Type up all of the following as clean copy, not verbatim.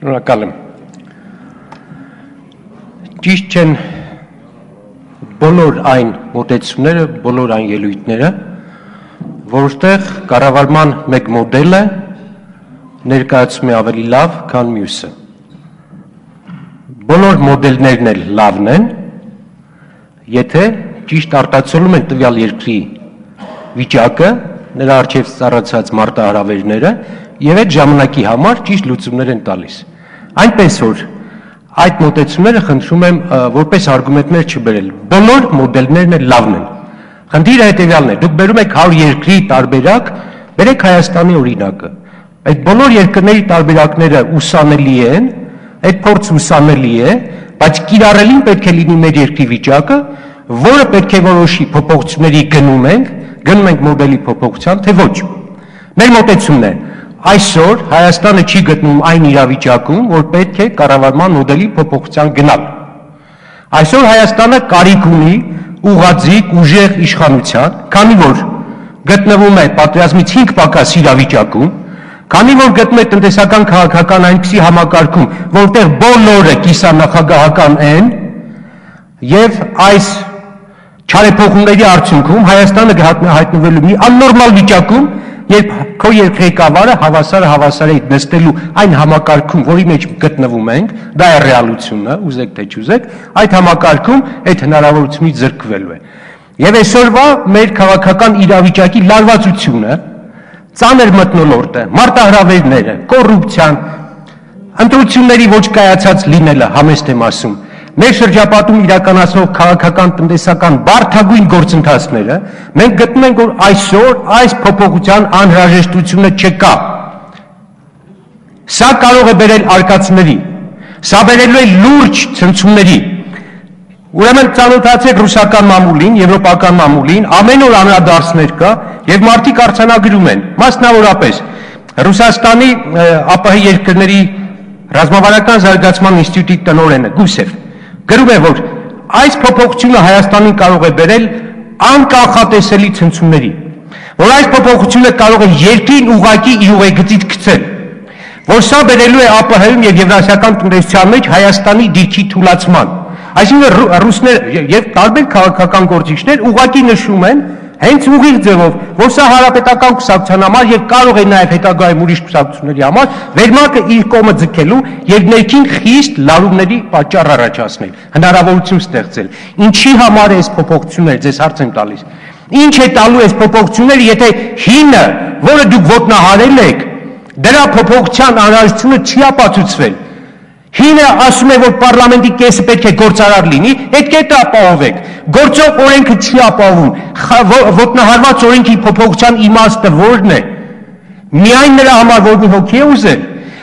Շնորհակալ եմ։ Ճիշտ չեն բոլոր այն մոտեցումները, բոլոր այն ելույթները, որտեղ կառավարման մեկ մոդելը ներկայացում է ավելի լավ, քան մյուսը։ Բոլոր մոդելներն էլ լավն են, եթե ճիշտ արտացոլում են տվյալ երկրի վիճակը, նրա առջև ծառացած մարտահրավերները եւ այդ ժամանակի համար ճիշտ լուծումներ են տալիս։ Այնպես որ այդ մոտեցումները խնդրում եմ որպես արգումենտներ չբերել։ Բոլոր մոդելներն էլ լավն են։ Խնդիրը հետեւյալն է, դուք բերում եք 100 երկրի տարբերակ, բերեք Հայաստանի օրինակը։ Այդ բոլոր երկրների տարբերակները ուսանելի են, այդ փորձը ուսանելի է, բայց կիրառելին պետք է լինի մեր երկրի վիճակը, որը պետք է որոշի փոփոխությունների գնում ենք մոդելի փոփոխության, թե ոչ։ Մեր մոտեցումն է, այսօր Հայաստանը չի գտնում այն իրավիճակում, որ պետք է կառավարման մոդելի փոփոխության գնալ։ Այսօր Հայաստանը կարիք ունի ուղղաձիգ, ուժեղ իշխանության, քանի որ գտնվում է պատերազմից 5 պակաս իրավիճակում, քանի որ գտնում է տնտեսական քաղաքական այնպիսի համակարգում, որտեղ բոլորը կիսանախագահական են, եւ այս չարեփոխումների արդյունքում Հայաստանը հայտնվելու մի աննորմալ վիճակում, երբ քո երկրեկավարը հավասարը նստելու այն համակարգում, որի մեջ գտնվում ենք, դա է ռեալությունը, ուզեք թե չուզեք, այդ համակարգում այդ հնարավորությունից զրկվելու է։ Եվ այսօրվա մեր քաղաքական իրավիճակի լարվածությունը, ծանր մթնոլորտը, մարտահրավերները, կոռուպցիան, ընտրությունների ոչ կայացած լինելը, համեստ եմ ասում, մեր շրջապատում իրականացնող քաղաքական տնտեսական բարդագույն գործընթացները, մենք գտնում ենք, որ այսօր այս փոփոխության անհրաժեշտությունը չկա։ Սա կարող է բերել արկածների, սա բերելու է լուրջ ցնցումների։ Ուրեմն ծանոթացեք ռուսական մամուլին, եվրոպական մամուլին, ամեն օր անդրադարձներ կա եւ մարդիկ արձանագրում են, մասնավորապես Ռուսաստանի ԱՊՀ երկրների ռազմավարական զարգացման ինստիտուտի տնօրենը Գուսև գրում է, որ այս փոփոխությունը Հայաստանին կարող է բերել անկախատեսելի ցնցումների, որ այս փոփոխությունը կարող է երկրին ուղղակի իր ուղեգծից գցել, որ սա բերելու է ԱՊՀ-ում եւ եվրասիական տնտեսության մեջ Հայաստանի դիրքի թուլացման։ Այսինքն ռուսներ եւ տարբեր քաղաքական գործիչներ ուղղակի նշում են հենց ուղիղ ձևով, որ սա հանրապետական կուսակցության համար եւ կարող է նաեւ հետագայում ուրիշ կուսակցությունների համար վերմակը իր կողմը ձգելու եւ ներքին խիստ լարումների պատճառ առաջացնել, հնարավորություն ստեղծել։ Ինչի համար է այս փոփոխությունները, ձեզ հարց եմ տալիս։ Ինչ է տալու այս փոփոխությունները, եթե հինը, որը դուք ոտնահարել եք, դրա փոփոխության անհրաժեշտությունը չի ապացուցվել։ Հինը ասում է, որ պարլամենտի կեսը պետք է գործարար լինի, այդ կետը ապահովեք։ Գործող օրենքը չի ապահովում։ Ոտնահարված օրենքի փոփոխության իմաստը ո՞րն է։ Միայն նրա համար, որ մի հոգի է ուզել։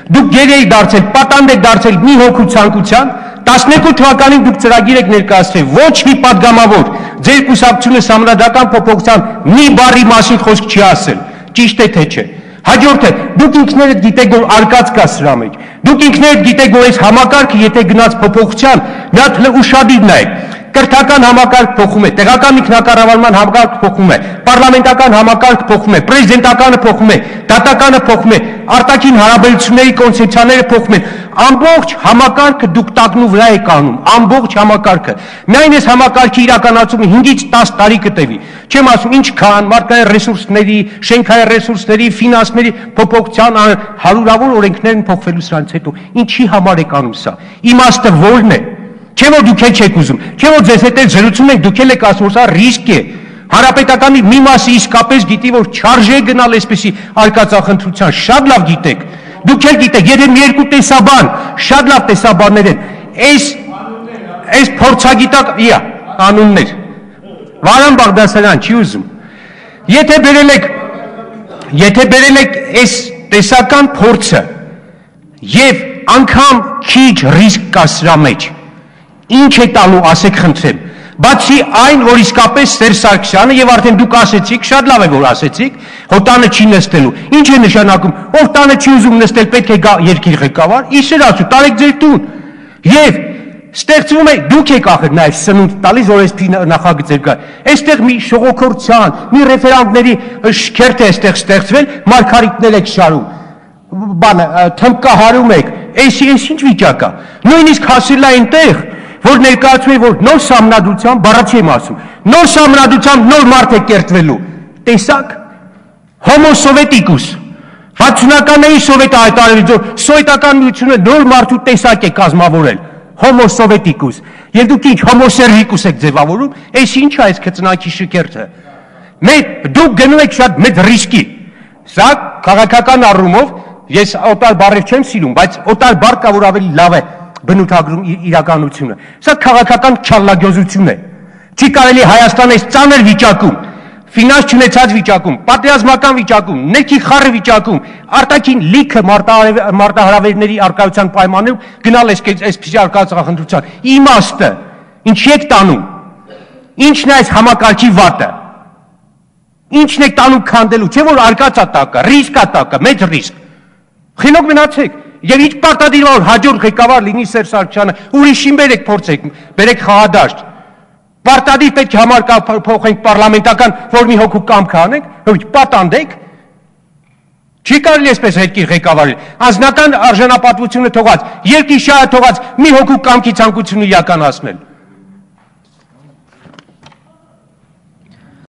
Դուք գեր եք դարձել, պատանդ եք դարձել մի հոգու ցանկության, 12 թվականին դուք ծրագիր եք ներկայացրել, ոչ մի падգամավոր ձեր կուսակցությունը համանդական փոփոխության մի բառի մասին խոսք չի ասել։ Ճիշտ է թե չէ։ Հաջորդը, դուք ինքներդ գիտեք, որ արկած կա սրա մեջ։ Դուք ինքներդ գիտեք, որ այս համակարգը, եթե գնաց փոփոխության, մի հատ ուշադիր նայեք։ Կրթական համակարգ փոխում է, տեղական ինքնակառավարման համակարգ փոխում է, պարլամենտական համակարգ փոխում է, պրեզիդենտականը փոխում է, դատականը փոխում է, արտաքին հարաբերությունների կոնցեպցիաները փոխում են։ Ամբողջ համակարգը դուք տակնու վրա եք անում, ամբողջ համակարգը։ Միայն այս համակարգի իրականացումը 5-ից 10 տարի կտևի։ Չեմ ասում ինչքան մարդկային ռեսուրսների, շենքային ռեսուրսների, ֆինանսների փոփոխության հարյուրավոր օրենքներն փոխվելու սրանից հետո։ Ինչի համար եք անում սա։ Իմաստը ո՞րն է։ Չէ՞ որ դուք չեք ուզում, չէ՞ որ ձեզ հետ զրուցում եք, դուք եք ասում, որ սա ռիսկ է։ Հանրապետականի մի մասը իսկապես գիտի, որ չարժե գնալ այսպեսի արկածախնդրության, շատ լավ գիտեք։ Դուք եք գիտեք, եթե մի երկու տեսաբան, շատ լավ տեսաբաններ են։ Այս փորձագիտակ, կանոններ։ Վարան Բաղդասարյան չի ուզում։ Եթե բերել եք այս տեսական փորձը եւ անգամ քիչ ռիսկ կա սրա մեջ, ինչ է տալու, ասեք խնդրեմ։ Բացի այն, որ իսկապես Սերժ Սարգսյանը եւ արդեն դուք ասեցիք, շատ լավ է որ ասեցիք, հո տանը չի նստելու։ Ինչ է նշանակում, ով տանը չի ուզում նստել, պետք է գա երկիր ղեկավար, իսեր ասու, տարեք ձեր տուն։ Եվ ստեղծվում է, դուք եք ախր նաեւ սնունդ տալիս, որ այսպես նախագծեր կա։ Այստեղ մի շողոքորցյան, մի ռեֆերանտների շքերթ է այստեղ ստեղծվել, մարգարիտներ եք շարում։ Բանը թմկահարում եք, Էս ինչ վիճակ է։ Նույնիսկ հասել է այնտեղ, որ ներկայացում է, որ նոր սահմանադրությամբ, բառացի եմ ասում, նոր սահմանադրությամբ նոր մարդ է կերտվելու։ Տեսակ, Homo Sovieticus, 60-ականների սովետը հայտարարել, սովետական միությունը նոր մարդու տեսակ է կազմավորել, Homo Sovieticus, եւ դուք ինչ Homo Servicus եք ձևավորում, այս ինչ է այս քծնակի շքերթը։ Դուք գնում եք շատ մեծ ռիսկի։ Սա քաղաքական առումով ես օտար բառեր չեմ սիրում, բայց օտար բառ կա, որ ավելի լավ է բնութագրում իրականությունը։ Սա քաղաքական չարլագյոզություն է։ Չի կարելի Հայաստանը այս ծանր վիճակում, ֆինանս չունեցած վիճակում, պատերազմական վիճակում, ներքի խառը վիճակում, արտաքին լիքը մարտահրավերների արկայության պայմաններում գնալ այսպիսի արկածախնդրության։ Իմաստը, ինչի եք տանում։ Ինչն է այս համակարգի վատը։ Ինչն եք տանում քանդելու, չէ՞ որ արկածա տակը, ռիսկա տակը, մեծ ռիսկ։ Խինոք մնացեք, եւ ինչ պարտադիր որ հաջորդ ղեկավար լինի Սերժ Սարգսյանը, ուրիշին բերեք փորձեք, բերեք խաղադաշտ։ Պարտադիր պետք է համարկարգ փոխենք պարլամենտական, որ մի հոգու կամք անենք, ոչ պատանդեք։ Չի կարելի այսպես հետքի ղեկավարել։ Անձնական արժանապատվությունը թողած, երկրի շահը թողած մի հոգու կամքի ցանկությունը իրականացնել։